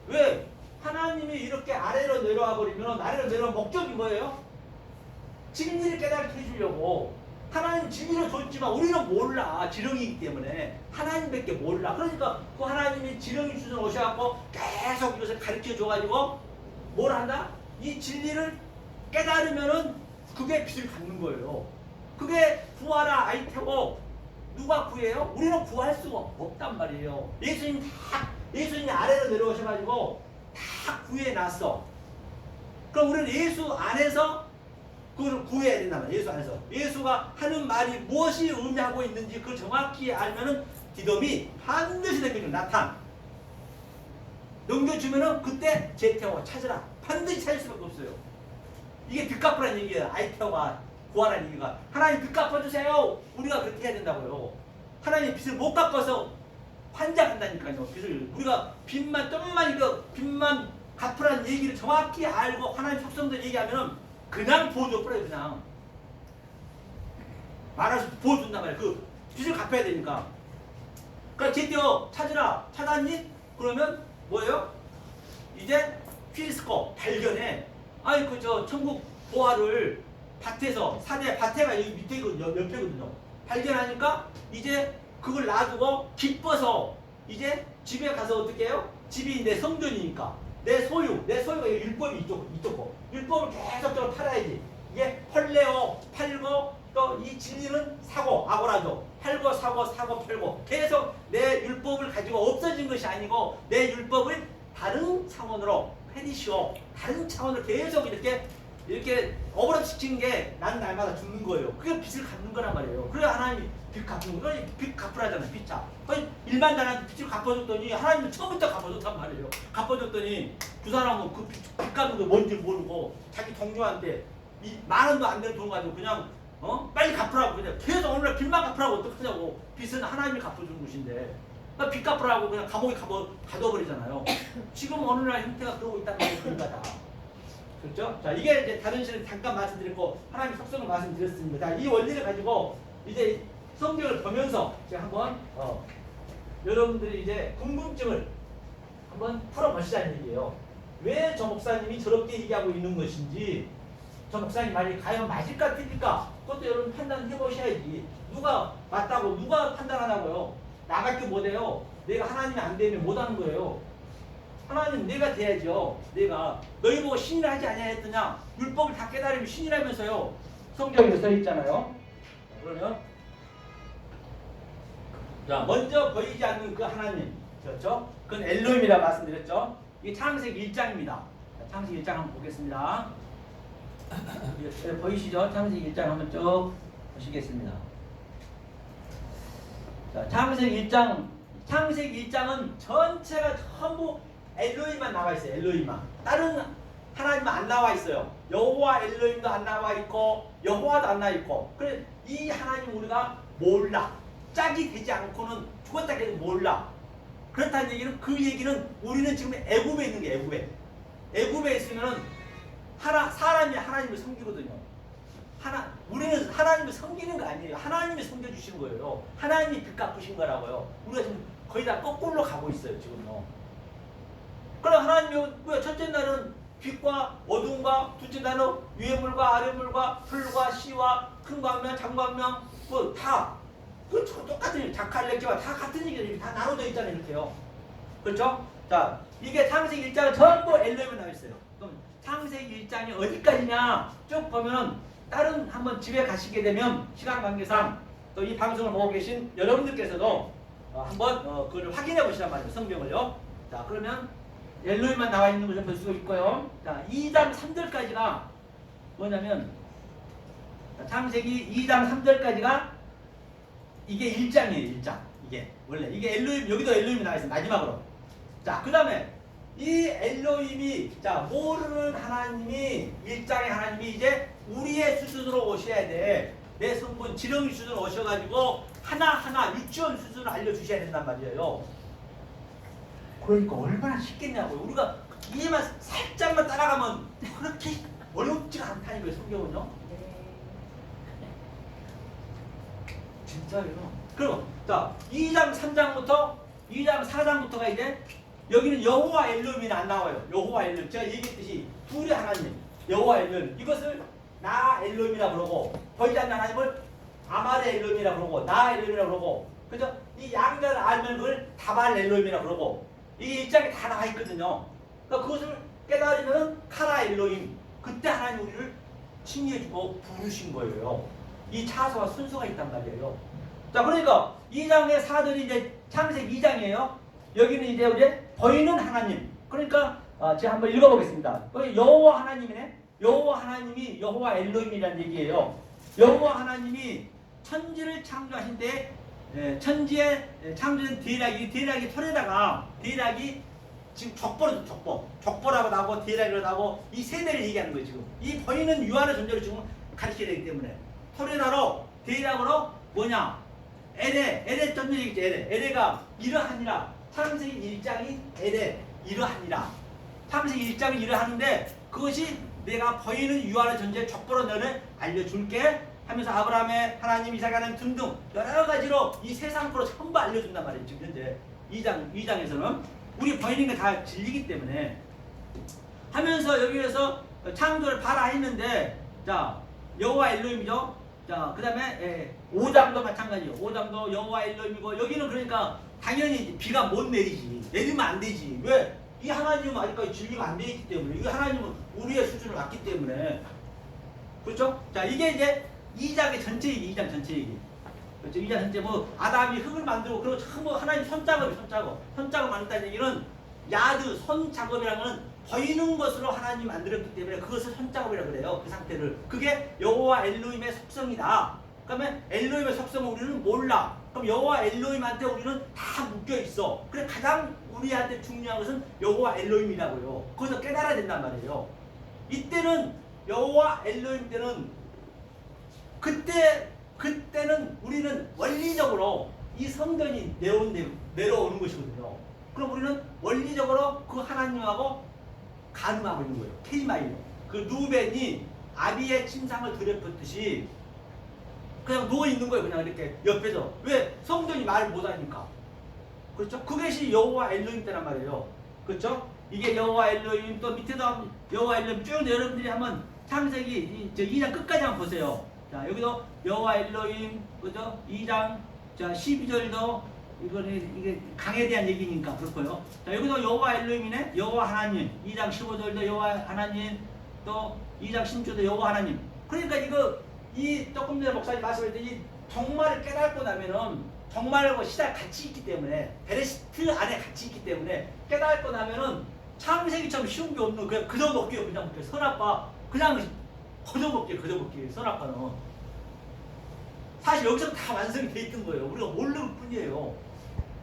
왜? 하나님이 이렇게 아래로 내려와 버리면 아래로 내려온 목적이 뭐예요? 진리를 깨닫게 해주려고. 하나님 진리를 줬지만 우리는 몰라. 지렁이기 때문에 하나님밖에 몰라. 그러니까 그 하나님이 지렁이 주전 오셔갖고 계속 이것을 가르쳐 줘가지고 뭘 한다? 이 진리를 깨달으면은 그게 빚을 갚는 거예요. 그게 구하라 아이테고 누가 구해요? 우리는 구할 수가 없단 말이에요. 예수님이 아래로 내려오셔가지고 다 구해놨어. 그럼 우리는 예수 안에서 그걸 구해야 된단 말이에요. 예수 안에서. 예수가 하는 말이 무엇이 의미하고 있는지 그걸 정확히 알면은 디돔이 반드시 넘겨주는 나탄. 넘겨주면은 그때 제태오가 찾으라. 반드시 찾을 수밖에 없어요. 이게 빚 갚으라는 얘기예요. 아이테오가 구하라는 얘기가. 하나님 빚 갚아주세요. 우리가 그렇게 해야 된다고요. 하나님 빚을 못 갚아서 환장한다니까요. 빚을 우리가 빚만 갚으라는 얘기를 정확히 알고 하나님 속성들 얘기하면은 그냥 보여줘버려요. 그냥 말아서 보여준단 말이에요. 그 빚을 갚아야 되니까. 그러니까 제때어 찾으라. 찾았니? 그러면 뭐예요? 이제 필스코 발견해. 아이 그저 천국 보화를 밭에서 밭에가 여기 밑에 옆에거든요. 발견하니까 이제 그걸 놔두고 기뻐서 이제 집에 가서 어떻게 해요? 집이 내 성전이니까 내 소유가 율법이 이쪽 거. 율법을 계속적으로 팔아야지. 이게 헐레오 팔고 또 이 진리는 사고 아고라죠. 팔고 사고 팔고 계속 내 율법을 가지고 없어진 것이 아니고 내 율법을 다른 차원으로 페니시오 다른 차원으로 계속 이렇게 어브럽시킨 게 나는 날마다 죽는 거예요. 그게 빚을 갚는 거란 말이에요. 그래 하나님이 빚 갚는 거. 빚 갚으라잖아. 빚자. 일반단한테 빚을 갚아줬더니 하나님은 처음부터 갚아줬단 말이에요. 갚아줬더니 그 사람은 그 빚 갚는 게 뭔지 모르고 자기 동료한테 이 10,000원도 안 되는 돈 가지고 그냥 빨리 갚으라고 그냥 계속 오늘 빚만 갚으라고 어떡하냐고. 빚은 하나님이 갚아주는 것인데 그러니까 빚 갚으라고 그냥 감옥에 가둬버리잖아요. 지금 어느 날 형태가 그러고 있다는 게 그런가다. 그렇죠? 자, 이게 이제 다른 시를 잠깐 말씀드렸고 하나님의 속성을 말씀드렸습니다. 자, 이 원리를 가지고 이제 성경을 보면서 제가 한번 여러분들이 이제 궁금증을 한번 풀어보시자는 얘기예요. 왜 저 목사님이 저렇게 얘기하고 있는 것인지, 저 목사님 말이 과연 맞을까 틀릴까? 그것도 여러분 판단해 보셔야지. 누가 맞다고 누가 판단하냐고요? 나밖에 못해요. 내가 하나님이 안 되면 못하는 거예요. 하나님 내가 돼야죠. 내가 너희 보고 신이라 하지 아니하 했더냐? 율법을 다 깨달으면 신이라면서요. 성경에 써 있잖아요. 그러면 자, 먼저 보이지 않는 그 하나님, 그렇죠? 그건 엘로힘이라고 말씀드렸죠. 이게 창세기 1장입니다. 창세기 1장 한번 보겠습니다. 보이시죠? 창세기 1장 한번 쭉 보시겠습니다. 자, 창세기 1장은 전체가 전부 엘로힘만 나와 있어요. 엘로힘만. 다른 하나님은 안 나와 있어요. 여호와 엘로힘도 안 나와 있고 여호와도 안 나와 있고. 그래 이 하나님 우리가 몰라. 짝이 되지 않고는 죽었다 해도 몰라. 그렇다는 얘기는 그 얘기는 우리는 지금 애굽에 있는 게 애굽에 있으면은 사람이 하나님을 섬기거든요. 우리는 하나님을 섬기는 거 아니에요. 하나님이 섬겨주시는 거예요. 하나님이 빚 갚으신 거라고요. 우리가 지금 거의 다 거꾸로 가고 있어요. 지금요. 그럼 하나님이 왜 첫째 날은 빛과 어둠과, 둘째 날은 위의 물과 아래 물과 풀과 씨와 큰 광명, 작은 광명 그 똑같은 자칼레기와 다 같은 얘기를 다 나눠져 있잖아요. 이렇게요. 그렇죠? 자, 이게 창세기 1장은 전부 엘로힘에 나와 있어요. 그럼 창세기 1장이 어디까지냐 쭉 보면 다른 한번 집에 가시게 되면 시간 관계상 또 이 방송을 보고 계신 여러분들께서도 한번 그걸 확인해 보시란 말이에요. 성경을요. 자, 그러면 엘로힘만 나와 있는 것을 볼 수 있고요. 자, 2장 3절까지가 뭐냐면 창세기 2장 3절까지가 이게 1장이에요. 1장. 이게 원래 이게 엘로힘, 여기도 엘로힘이 나와 있어요. 마지막으로. 자, 그 다음에 이 엘로힘이 모르는 하나님이 1장의 하나님이 이제 우리의 수준으로 오셔야 돼. 내 성분 지렁이 수준으로 오셔가지고 하나하나 유치원 수준으로 알려주셔야 된단 말이에요. 그러니까 얼마나 쉽겠냐고요. 우리가 이해만 살짝만 따라가면 그렇게 어렵지가 않다니까요. 성경은요. 진짜요. 그럼 자 2장 3장부터 2장 4장부터가 이제 여기는 여호와 엘로힘이 안 나와요. 여호와 엘로힘. 제가 얘기했듯이 둘이 하나님 여호와 엘로힘. 이것을 나 엘로힘이라 그러고 보이지 않는 하나님을 아말의 엘로힘이라 그러고 나 엘로힘이라 그러고 그죠? 이 양자를 알면 그걸 다발 엘로힘이라 그러고 이 1장에 다 나와 있거든요. 그러니까 그것을 깨달으면 카라 엘로힘. 그때 하나님 우리를 칭해주고 부르신 거예요. 이 차서와 순서가 있단 말이에요. 자, 그러니까 2장의 사들이 이제 창세기 2장이에요. 여기는 이제 보이는 하나님. 그러니까 제가 한번 읽어보겠습니다. 여호와 하나님이네. 여호와 하나님이 여호와 엘로힘이라는 얘기예요. 여호와 하나님이 천지를 창조하신 때 천지에 창조된 대략이 털에다가 대략이 지금 족보라고 나오고 대략이라고 나오고 이 세대를 얘기하는 거예요. 지금 이 보이는 유한의 존재를 지금 가르쳐야 되기 때문에 털에다로 대략으로 뭐냐 엘의 존재 얘기죠. 엘에가 이러하니라. 창세기 1장이 엘에 이러하니라. 창세기 1장이 이러하는데 그것이 내가 보이는 유한의 존재 족보로 너를 알려줄게 하면서 아브라함의 하나님 이삭의 하나님 등등 여러 가지로 이 세상 거로 전부 알려준단 말이에요. 지금 현재 2장에서는 우리 보이는 게 다 진리기 때문에 하면서 여기에서 창조를 봐라 했는데 자 여호와 엘로힘이죠. 자 그 다음에 5장도 마찬가지예요. 5장도 여호와 엘로힘이고 여기는 그러니까 당연히 비가 못 내리면 안 되지. 왜? 이 하나님은 아직까지 진리가 안 돼 있기 때문에 이 하나님은 우리의 수준을 왔기 때문에 그렇죠? 자 이게 이제 2장의 전체 얘기, 2장 전체 얘기. 그렇죠? 2장 전체 아담이 흙을 만들고 그리고 전부 하나님 손작업 만든다는 얘기는 야드 손작업이라는 건 보이는 것으로 하나님 만들었기 때문에 그것을 손작업이라고 그래요. 그 상태를. 그게 여호와 엘로힘의 속성이다. 그러면 엘로힘의 속성을 우리는 몰라. 그럼 여호와 엘로힘한테 우리는 다 묶여 있어. 그래 가장 우리한테 중요한 것은 여호와 엘로힘이라고요. 거기서 깨달아야 된단 말이에요. 이때는 여호와 엘로힘 때는 그때는 우리는 원리적으로 이 성전이 내려오는 것이거든요. 그럼 우리는 원리적으로 그 하나님하고 가늠하고 있는 거예요. 케이마이로. 그 루벤이 아비의 침상을 들여폈듯이 그냥 누워있는 거예요. 그냥 이렇게 옆에서. 왜? 성전이 말을 못하니까. 그렇죠? 그것이 여호와 엘로힘 때란 말이에요. 그렇죠? 이게 여호와 엘로힘 또 밑에도 여호와 엘로힘 쭉 여러분들이 한번 창세기 2장 끝까지 한번 보세요. 자 여기도 여호와 엘로힘 그죠? 2장 자 12절도 이게 강에 대한 얘기니까 그렇고요. 자 여기도 여호와 엘로힘이네. 여호와 하나님 2장 15절도 여호와 하나님 또 2장 16절도 여호와 하나님. 그러니까 이거 이 조금 전에 목사님 말씀하셨듯이 정말을 깨닫고 나면은 종말과 시작 같이 있기 때문에 베레시트 안에 같이 있기 때문에 깨닫고 나면은 창세기처럼 쉬운 게 없는 그냥 그저 먹기요 그냥 먹기요 선악과 그냥 그저 먹기요 선악과는 사실 여기서 다 완성이 돼 있던 거예요. 우리가 모르는 뿐이에요.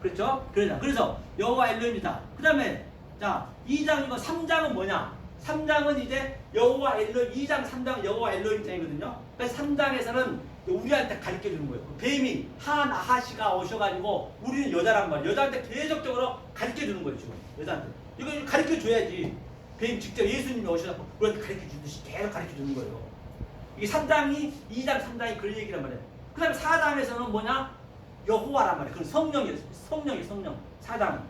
그렇죠? 그래서 여호와 엘로힘이다. 그 다음에 자 2장이고 3장은 뭐냐? 3장은 이제 여호와 엘로힘 2장 3장은 여호와 엘로힘장이거든요. 그래서 3장에서는 우리한테 가르쳐 주는 거예요. 뱀이 하나하시가 오셔가지고 우리는 여자란 말이에요. 여자한테 계속적으로 가르쳐 주는 거예요. 지금 여자한테 이거 가르쳐 줘야지. 뱀 직접 예수님이 오셔서 우리한테 가르쳐 주듯이 계속 가르쳐 주는 거예요. 이게 3장이 2장 3장이 그런 얘기란 말이에요. 그 다음에 4장에서는 뭐냐? 여호와란 말이에요. 그건 성령 4장은.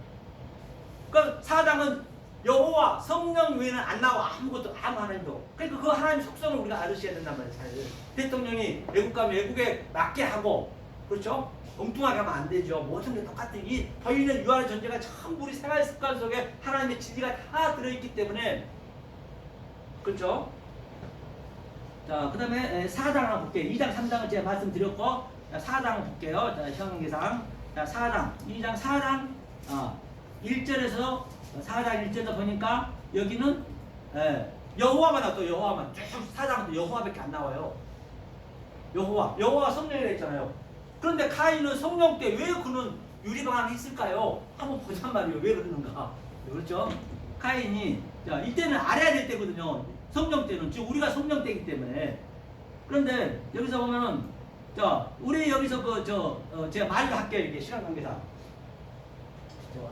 그러니까 4장은 여호와 성령 외에는 안 나와. 아무것도 아무 하나님도. 그러니까 그 하나님의 속성을 우리가 알으셔야 된단 말이에요. 잘. 대통령이 외국 가면 외국에 맞게 하고 그렇죠? 엉뚱하게 하면 안 되죠. 모든 게 똑같은 이 보이는 유한의 존재가 전부 우리 생활 습관 속에 하나님의 진리가 다 들어있기 때문에 그렇죠? 자, 그 다음에 4장 한번 볼게요. 2장, 3장은 제가 말씀드렸고, 자, 4장 볼게요. 자, 형계상. 자, 4장. 2장, 4장, 1절에서 4장 1절에서 보니까, 여기는, 여호와만 나왔죠. 여호와만. 쭉 4장은 여호와밖에 안 나와요. 여호와 성령이라 했잖아요. 그런데 카인은 성령 때 왜 그는 유리방황을 했을까요? 한번 보잔 말이에요. 왜 그러는가. 그렇죠? 카인이, 자, 이때는 알아야 될 때거든요. 성령 때는 지금 우리가 성령 때이기 때문에. 그런데 여기서 보면은 자 우리 여기서 제가 말을 할게요. 이게 시간 관계상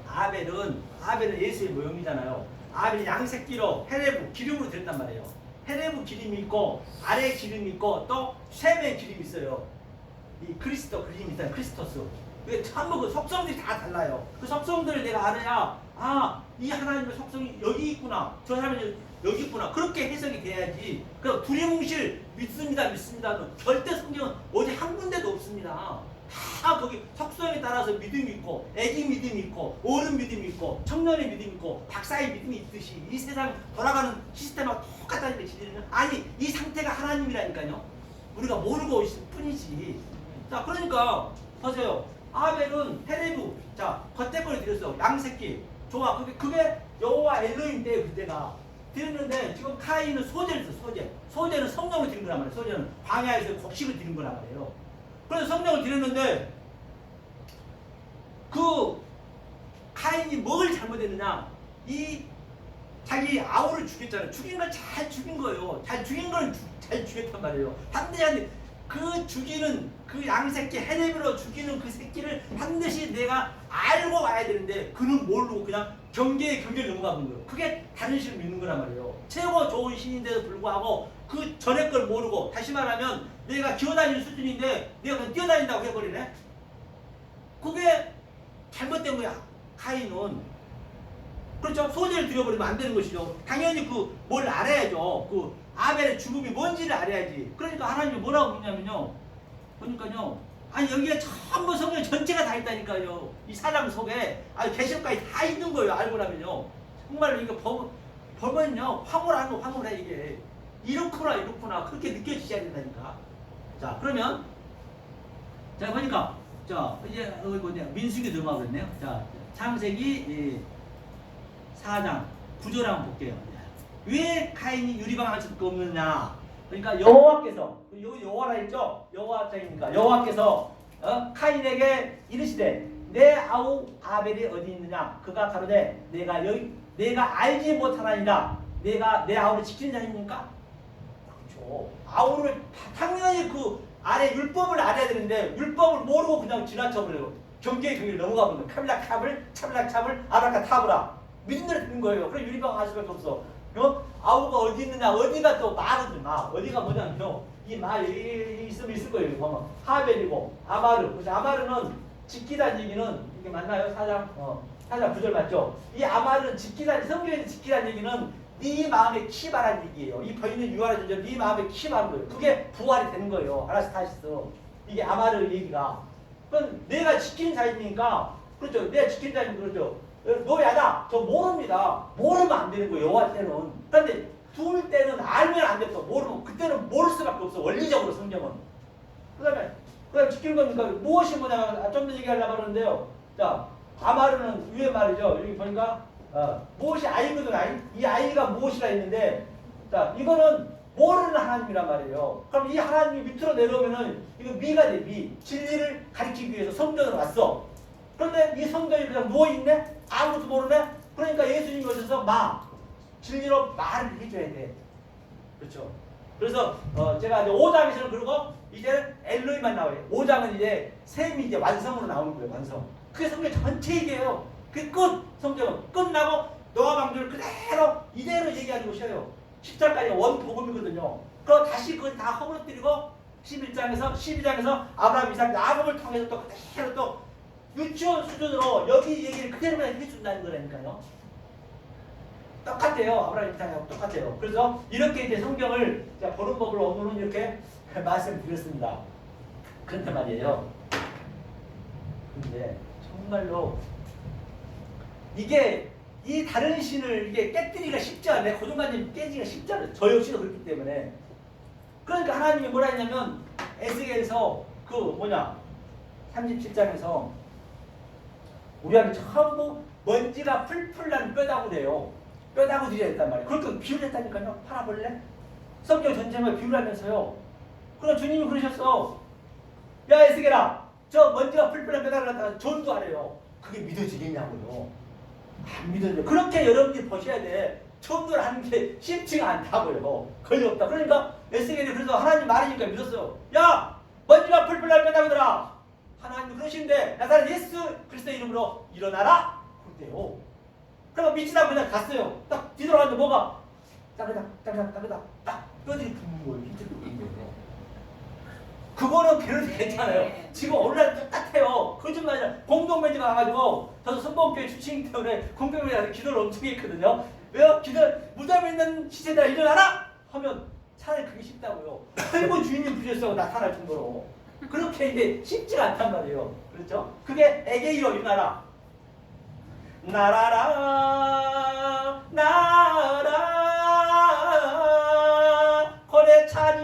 아벨은 예수의 모형이잖아요. 아벨이 양새끼로 헤레브 기름으로 드렸단 말이에요. 헤레브 기름이 있고 아래 기름이 있고 또 셈의 기름이 있어요. 이 그리스도 기름이 있어요. 크리스토스. 왜 전부 그 속성들이 다 달라요. 그 속성들을 내가 알아야 이 하나님의 속성이 여기 있구나. 저 사람이 여기 있구나. 그렇게 해석이 돼야지. 그럼 두리뭉실 믿습니다는 절대 성경은 어디 한 군데도 없습니다. 다 거기 속성에 따라서 믿음이 있고 애기 믿음이 있고 어른 믿음이 있고 청년의 믿음이 있고 박사의 믿음이 있듯이 이 세상 돌아가는 시스템하고 똑같다는 진리는 아니 이 상태가 하나님이라니까요. 우리가 모르고 있을 뿐이지. 자 그러니까 보세요. 아벨은 헤레브 자 겉대거리 드렸어. 양새끼 좋아. 그게 여호와 엘로힘 때 그때가 드렸는데 지금 카인은 소제를 써. 소제는 성령을 드린 거란 말이에요. 소제는 광야에서 곡식을 드린 거란 말이에요. 그래서 성령을 드렸는데 그 카인이 뭘 잘못했느냐? 이 자기 아우를 죽였잖아요. 죽인 걸 잘 죽인 거예요. 잘 죽인 걸 잘 죽였단 말이에요. 반드시 그 죽이는 그 양새끼 헤레비로 죽이는 그 새끼를 반드시 내가 알고 와야 되는데 그는 모르고 그냥 경계를 넘어가는 거예요. 그게 다른 신을 믿는 거란 말이에요. 최고 좋은 신인데도 불구하고 그 전에 걸 모르고 다시 말하면 내가 기어다니는 수준인데 내가 그냥 뛰어다닌다고 해버리네. 그게 잘못된 거야. 카인은. 그렇죠? 소재를 들여버리면 안 되는 것이죠. 당연히 그 뭘 알아야죠. 그 아벨의 죽음이 뭔지를 알아야지. 그러니까 하나님이 뭐라고 그러냐면요. 보니까요. 아니 여기에 전부 성경 전체가 다 있다니까요. 이 사람 속에 계시록까지 다 있는 거예요. 알고 나면요. 정말로 이거 보면요. 황홀해 이게. 이렇구나 그렇게 느껴지셔야 된다니까. 자 그러면 자 보니까 자 이제 여기 뭐냐 민수기 들어가 버렸네요. 자 창세기 4장 9절 한번 볼게요. 왜 카인이 유리방을 할 수가 없느냐? 그러니까 여호와께서 여기 여호와라 했죠? 여호와장이니까 여호와께서 카인에게 이르시되 내 아우 아벨이 어디 있느냐? 그가 가로되 내가 알지 못하나이다. 내가 내 아우를 지키는 자입니까? 그렇죠. 아우를 당연히 그 아래 율법을 알아야 되는데 율법을 모르고 그냥 지나쳐버려요. 경계의 경계를 넘어가 버려요. 카빌라캅을 차빌라캅을 아라카타브라 믿는 대로 듣는 거예요. 그래 유리방 할 수밖에 없어. 아우가 어디 있느냐? 어디가 또 말은 어디가 뭐냐면요. 이 말 있으면 있을 거예요. 보면 하벨이고 아마르. 그래서 아마르는 지키다는 얘기는 이게 맞나요? 4장 9절 맞죠? 이 아마르는 지키다는 성경에서 지키다는 얘기는 네 마음에 키바라는 얘기예요. 이 보이는 유아라 존재 네 마음에 키바는 거예요. 그게 부활이 되는 거예요. 아라스타시스. 이게 아마르 얘기가. 그건 내가 지키는 자이니까 그렇죠. 내가 지키는 자이니까 그렇죠. 노야다. 저 모릅니다. 모르면 안 되는 거예요. 여호와 때는. 그런데 둘 때는 알면 안 됐어. 모르면 그때는 모를 수밖에 없어. 원리적으로 성경은. 그 다음에 그럼 지키는 겁니까? 무엇이 뭐냐? 좀 더 얘기하려고 하는데요. 자, 아마르는 위에 말이죠. 여기 보니까 무엇이 아이거든. 이 아이가 무엇이라 했는데, 자, 이거는 모르는 하나님이란 말이에요. 그럼 이 하나님이 밑으로 내려오면은 이거 미가 돼, 미. 진리를 가리키기 위해서 성전으로 왔어. 그런데 이 성전이 그냥 누워있네? 아무것도 모르네? 그러니까 예수님이 오셔서 진리로 말을 해줘야 돼. 그렇죠. 그래서 제가 이제 5장에서는 그러고 이제는 엘로이만 나와요. 5장은 이제 셈이 이제 완성으로 나오는 거예요. 완성. 그게 성경 전체 얘기예요. 그 끝 성경은 끝나고 노아 방주를 그대로 이대로 얘기하는 것이에요. 10장까지 원복음이거든요. 그럼 다시 그걸 다 허물어뜨리고 11장에서 12장에서 아브라함, 이삭, 야곱을 통해서 또 그대로 또 유치원 수준으로 여기 얘기를 그대로만 해준다는 거라니까요. 똑같아요. 아브라함, 이삭하고 똑같아요. 그래서 이렇게 이제 성경을 보는 법을 오늘은 이렇게 말씀드렸습니다. 그런데 말이에요. 근데 정말로 이게 이 다른 신을 이게 깨뜨리기가 쉽지 않아요. 고정관념 깨지기가 쉽지 않아요. 저 역시도 그렇기 때문에. 그러니까 하나님이 뭐라 했냐면 에스겔에서 37장에서 우리한테 전부 먼지가 풀풀 난 뼈다구래요. 뼈다구들이 했단 말이에요. 그렇게 비유를 했다니까요. 팔아볼래? 성경 전체만 비유를 하면서요. 그럼 주님이 그러셨어. 야 에스겔아, 저 먼지가 풀풀 난 뼈다구를 갖다가 전도하래요. 그게 믿어지겠냐고요. 안 믿어져요. 그렇게 여러분들이 보셔야 돼. 전도를 하는 게 쉽지가 않다고요. 거의 없다. 그러니까 에스겔이 그래서 하나님 말이니까 믿었어요. 야, 먼지가 풀풀 날 뼈다구들아, 하나님 그러시는데 나사렛 예수 그리스도 이름으로 일어나라 그랬대요. 그럼 믿지도 그냥 갔어요. 딱 뒤돌아갔는데 뭐가 따그닥 딱 뼈들이 붙는 거예요. 힘들게 붙는 거예요. 그거는 그래도 괜찮아요. 지금 오늘날 똑같아요. 거짓말이야. 공동묘지가 가가지고 저도 선봉교회 주치이기 때문에 공동묘지에서 기도를 엄청 했거든요. 왜요? 무덤에 있는 시체들아 일어나라 하면 차라리 그게 쉽다고요. 아이고 주인님 부셨어 나타날 정도로. 그렇게 이제 쉽지가 않단 말이에요. 그렇죠? 그게 에게이로 일어나라. 나라라 나라 고래 찬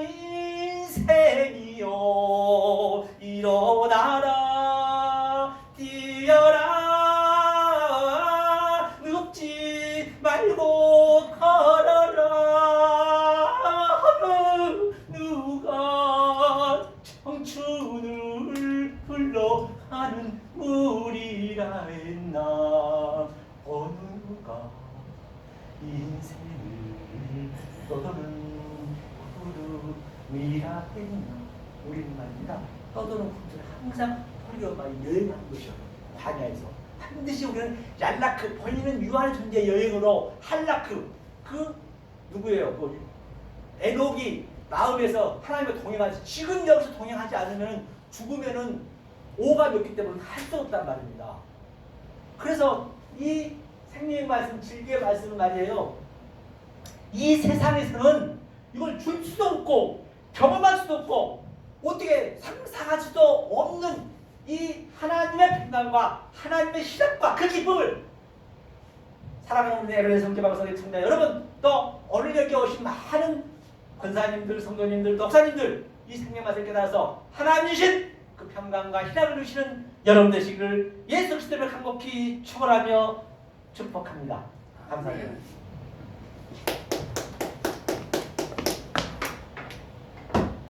인생이요 일어나라 뛰어라 눕지 말고 걸어라 누가 청춘을 흘러가는 물이라 했나 어느 누가 인생을 떠도는 구름이라 했나. 우리는 말입니다. 떠도는 구름을 항상 우리가 여행하는 것이요. 광야에서 반드시 우리는 얄라크 본인은 유한의 존재 여행으로 할라크 그 누구예요? 그 에녹이 마음에서 하나님과 동행하지 지금 여기서 동행하지 않으면 죽으면은 오가 몇기 때문에 할 수 없단 말입니다. 그래서 이 생명의 말씀, 진리의 말씀은 말이에요. 이 세상에서는 이걸 줄 수도 없고 경험할 수도 없고 어떻게 상상할 수도 없는 이 하나님의 평강과 하나님의 시작과 그 기쁨을 사랑하는 우리 에베레 성교방송의 청자 여러분 또 오늘 여기 오신 많은 권사님들, 성도님들, dok사님들 이 생명의 말씀을 깨달아서 하나님이신 그 평강과 희락을 주시는 여러분 되시기를 예수 그리스도를 간곡히 축원하며 축복합니다. 감사합니다.